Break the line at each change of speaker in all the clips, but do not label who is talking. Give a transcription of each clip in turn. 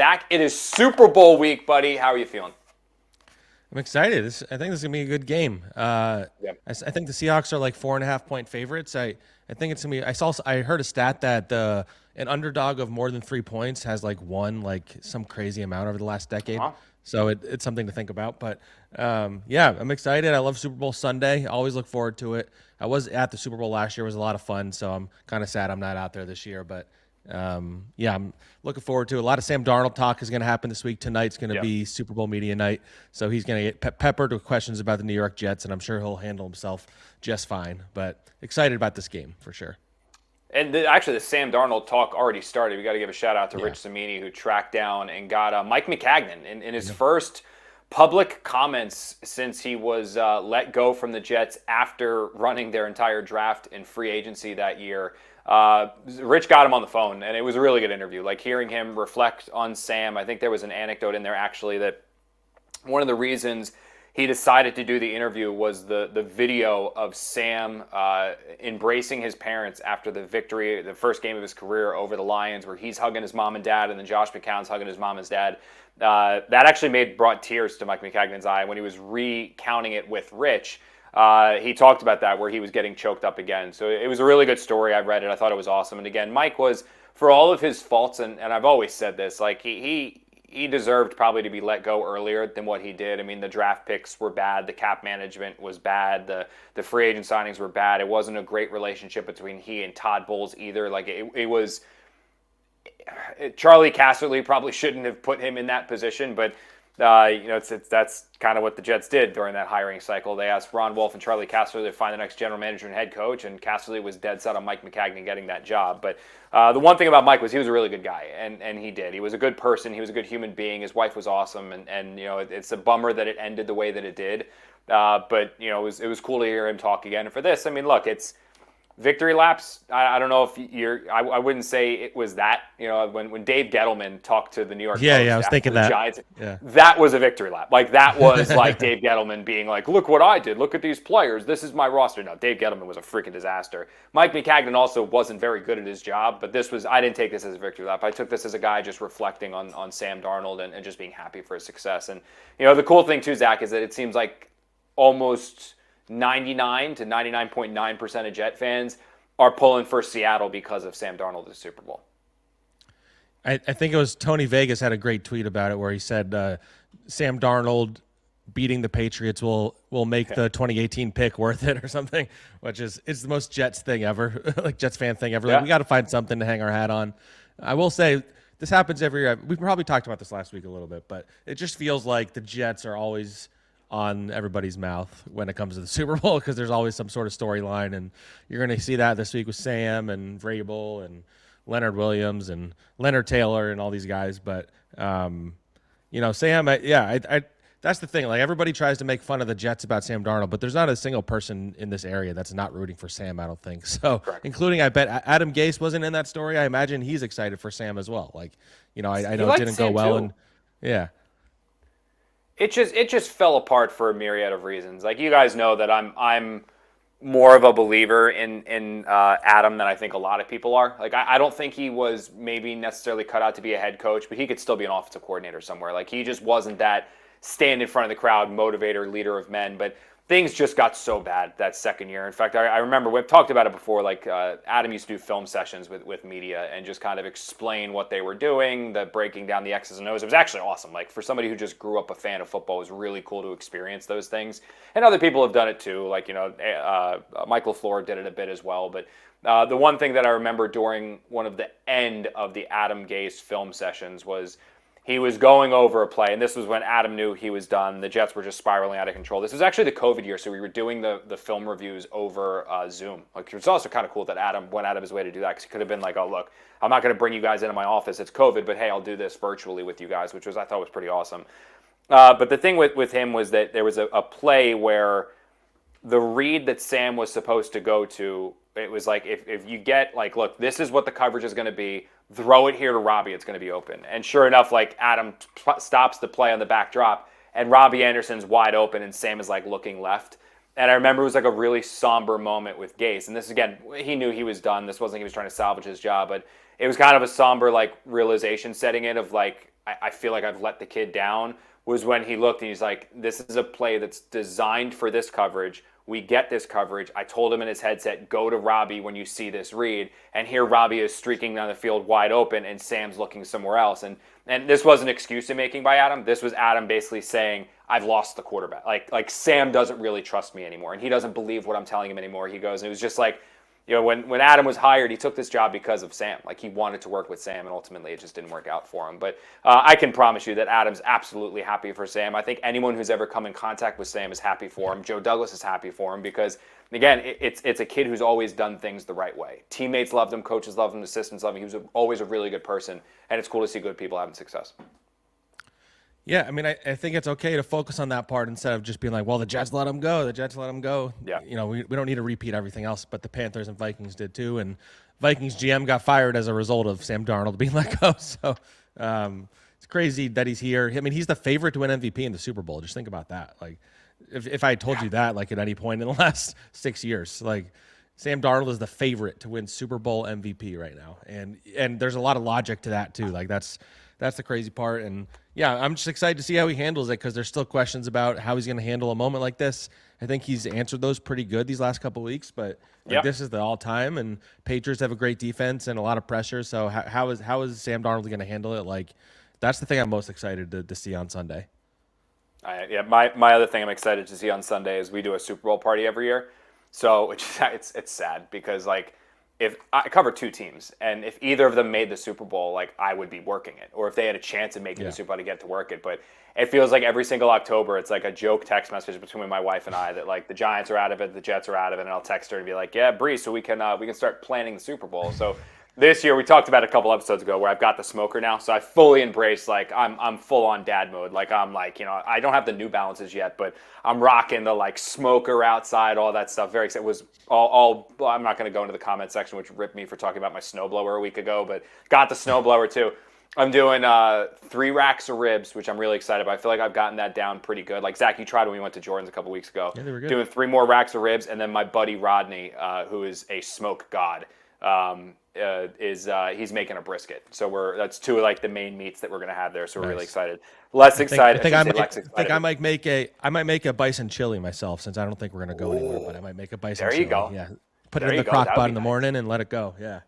Zack, it is Super Bowl week, buddy. How are you feeling?
I'm excited. I think this is gonna be a good game.
Yeah.
I think the Seahawks are like 4.5 point favorites. I think it's gonna be. I heard a stat that an underdog of more than 3 points has like won like some crazy amount over the last decade.
Uh-huh.
So it's something to think about. But yeah, I'm excited. I love Super Bowl Sunday. I always look forward to it. I was at the Super Bowl last year. It was a lot of fun. So I'm kind of sad I'm not out there this year. But yeah, I'm looking forward to it. A lot of Sam Darnold talk is going to happen this week. Tonight's going to
Yeah.
be Super Bowl media night, so he's going to get peppered with questions about the New York Jets, and I'm sure he'll handle himself just fine. But excited about this game for sure.
And actually, the Sam Darnold talk already started. We got to give a shout out to
Yeah.
Rich Samini, who tracked down and got Mike Maccagnan in his first public comments since he was let go from the Jets after running their entire draft in free agency that year. Rich got him on the phone, and it was a really good interview. Like hearing him reflect on Sam, I think there was an anecdote in there actually that one of the reasons he decided to do the interview was the video of Sam embracing his parents after the victory, the first game of his career over the Lions, where he's hugging his mom and dad, and then Josh McCown's hugging his mom and his dad. That actually brought tears to Mike Maccagnan's eye when he was recounting it with Rich. He talked about that where he was getting choked up again. So it was a really good story. I read it. I thought it was awesome. And again, Mike was, for all of his faults, and I've always said this, like he deserved probably to be let go earlier than what he did. I mean, the draft picks were bad. The cap management was bad. The free agent signings were bad. It wasn't a great relationship between he and Todd Bowles either. Like it was, Charlie Casserly probably shouldn't have put him in that position, but that's kind of what the Jets did during that hiring cycle. They asked Ron Wolf and Charlie Casserly to find the next general manager and head coach, and Casserly was dead set on Mike Maccagnan getting that job. But the one thing about Mike was he was a really good guy, and he did. He was a good person. He was a good human being. His wife was awesome, and it's a bummer that it ended the way that it did. But it was cool to hear him talk again. And for this, I mean, look, it's victory laps. I don't know if you're. I wouldn't say it was that. When Dave Gettleman talked to the New York
Yeah,
Post
yeah, I was
after
thinking
the
that.
Giants,
Yeah.
that was a victory lap. Like that was like Dave Gettleman being like, "Look what I did. Look at these players. This is my roster." No, Dave Gettleman was a freaking disaster. Mike Maccagnan also wasn't very good at his job, but this was. I didn't take this as a victory lap. I took this as a guy just reflecting on Sam Darnold and just being happy for his success. And the cool thing too, Zach, is that it seems like almost 99 to 99.9% of Jet fans are pulling for Seattle because of Sam Darnold at the Super Bowl.
I think it was Tony Vegas had a great tweet about it where he said Sam Darnold beating the Patriots will make the 2018 pick worth it or something, which is it's the most Jets thing ever, like Jets fan thing ever.
Yeah.
Like, we got to find something to hang our hat on. I will say this happens every year. We probably talked about this last week a little bit, but it just feels like the Jets are always on everybody's mouth when it comes to the Super Bowl because there's always some sort of storyline, and you're going to see that this week with Sam and Vrabel and Leonard Williams and Leonard Taylor and all these guys. But Sam, that's the thing. Like everybody tries to make fun of the Jets about Sam Darnold, but there's not a single person in this area that's not rooting for Sam. I don't think so.
Correct.
Including, I bet Adam Gase wasn't in that story. I imagine he's excited for Sam as well. Like, I know it didn't go
Sam
well,
too.
and yeah.
It just fell apart for a myriad of reasons. Like you guys know that I'm more of a believer in Adam than I think a lot of people are. Like I don't think he was maybe necessarily cut out to be a head coach, but he could still be an offensive coordinator somewhere. Like he just wasn't that stand in front of the crowd motivator, leader of men. But things just got so bad that second year. In fact, I remember we've talked about it before. Like Adam used to do film sessions with media and just kind of explain what they were doing, the breaking down the X's and O's. It was actually awesome. Like for somebody who just grew up a fan of football, it was really cool to experience those things. And other people have done it too. Like Michael Floor did it a bit as well. But the one thing that I remember during one of the end of the Adam Gase film sessions was he was going over a play, and this was when Adam knew he was done. The Jets were just spiraling out of control. This was actually the COVID year, so we were doing the film reviews over Zoom. Like, it's also kind of cool that Adam went out of his way to do that because he could have been like, oh, look, I'm not going to bring you guys into my office. It's COVID, but hey, I'll do this virtually with you guys, which I thought was pretty awesome. But the thing with him was that there was a play where the read that Sam was supposed to go to, it was like, if you get, like, look, this is what the coverage is going to be, throw it here to Robbie, it's going to be open. And sure enough, like, Adam stops the play on the back drop, and Robbie Anderson's wide open, and Sam is, like, looking left. And I remember it was, like, a really somber moment with Gase. And this, again, he knew he was done. This wasn't he was trying to salvage his job, but it was kind of a somber, like, realization setting in of, like, I feel like I've let the kid down, was when he looked and he's like, this is a play that's designed for this coverage. We get this coverage. I told him in his headset, go to Robbie when you see this read. And here Robbie is streaking down the field wide open and Sam's looking somewhere else. And this wasn't excuse making by Adam. This was Adam basically saying, I've lost the quarterback. Like Sam doesn't really trust me anymore. And he doesn't believe what I'm telling him anymore. He goes, and it was just like, when Adam was hired, he took this job because of Sam. Like, he wanted to work with Sam, and ultimately it just didn't work out for him. But I can promise you that Adam's absolutely happy for Sam. I think anyone who's ever come in contact with Sam is happy for him. Joe Douglas is happy for him because, again, it's a kid who's always done things the right way. Teammates loved him, coaches loved him, assistants loved him. He was always a really good person, and it's cool to see good people having success.
Yeah, I mean, I think it's okay to focus on that part instead of just being like, well, the Jets let him go. The Jets let him go.
Yeah.
We don't need to repeat everything else, but the Panthers and Vikings did too. And Vikings GM got fired as a result of Sam Darnold being let go. So it's crazy that he's here. I mean, he's the favorite to win MVP in the Super Bowl. Just think about that. Like, if I had told you that, like, at any point in the last 6 years, like, Sam Darnold is the favorite to win Super Bowl MVP right now. And there's a lot of logic to that too. Like, that's the crazy part. And yeah, I'm just excited to see how he handles it because there's still questions about how he's going to handle a moment like this. I think he's answered those pretty good these last couple of weeks, but this is the all-time, and Patriots have a great defense and a lot of pressure. So how is Sam Darnold going to handle it? Like, that's the thing I'm most excited to see on Sunday.
My other thing I'm excited to see on Sunday is we do a Super Bowl party every year. So it's sad because, like, if I cover two teams, and if either of them made the Super Bowl, like, I would be working it. Or if they had a chance of making the Super Bowl, to get to work it. But it feels like every single October, it's like a joke text message between my wife and I that, like, the Giants are out of it, the Jets are out of it, and I'll text her and be like, yeah, Bree, so we can start planning the Super Bowl. So this year, we talked about it a couple episodes ago, where I've got the smoker now, so I fully embrace, like, I'm full on dad mode. Like, I'm like, I don't have the New Balances yet, but I'm rocking the, like, smoker outside, all that stuff. Very excited. It was all I'm not going to go into the comment section, which ripped me for talking about my snowblower a week ago, but got the snowblower too. I'm doing 3 racks of ribs, which I'm really excited about. I feel like I've gotten that down pretty good. Like, Zack, you tried when we went to Jordan's a couple weeks ago.
Yeah, they were good.
Doing 3 more racks of ribs, and then my buddy Rodney, who is a smoke god, he's making a brisket. So that's 2 of, like, the main meats that we're gonna have there. So we're really excited. I think
I might make a bison chili myself, since I don't think we're gonna go anywhere. But I might make a bison chili.
There you go.
Yeah, put it in the crock pot in the morning and let it go. Yeah.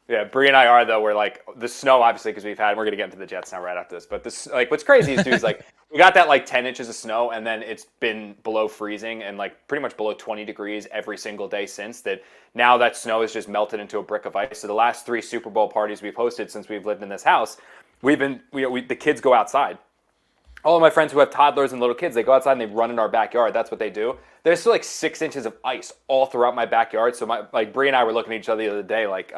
Yeah, Bree and I are, though. We're like, the snow, obviously, because we're going to get into the Jets now right after this. But this, like, what's crazy is, dude, is like, we got that, like, 10 inches of snow, and then it's been below freezing and, like, pretty much below 20 degrees every single day since that. Now that snow has just melted into a brick of ice. So the last 3 Super Bowl parties we've hosted since we've lived in this house, the kids go outside. All of my friends who have toddlers and little kids, they go outside and they run in our backyard. That's what they do. There's still, like, 6 inches of ice all throughout my backyard. So Bree and I were looking at each other the other day, like,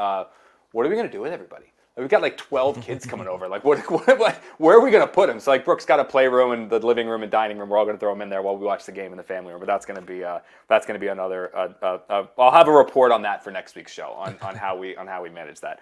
what are we going to do with everybody? We've got, like, 12 kids coming over. Like, where are we going to put them? So, like, Brooke's got a playroom and the living room and dining room. We're all going to throw them in there while we watch the game in the family room. But that's going to be another. I'll have a report on that for next week's show on how we manage that.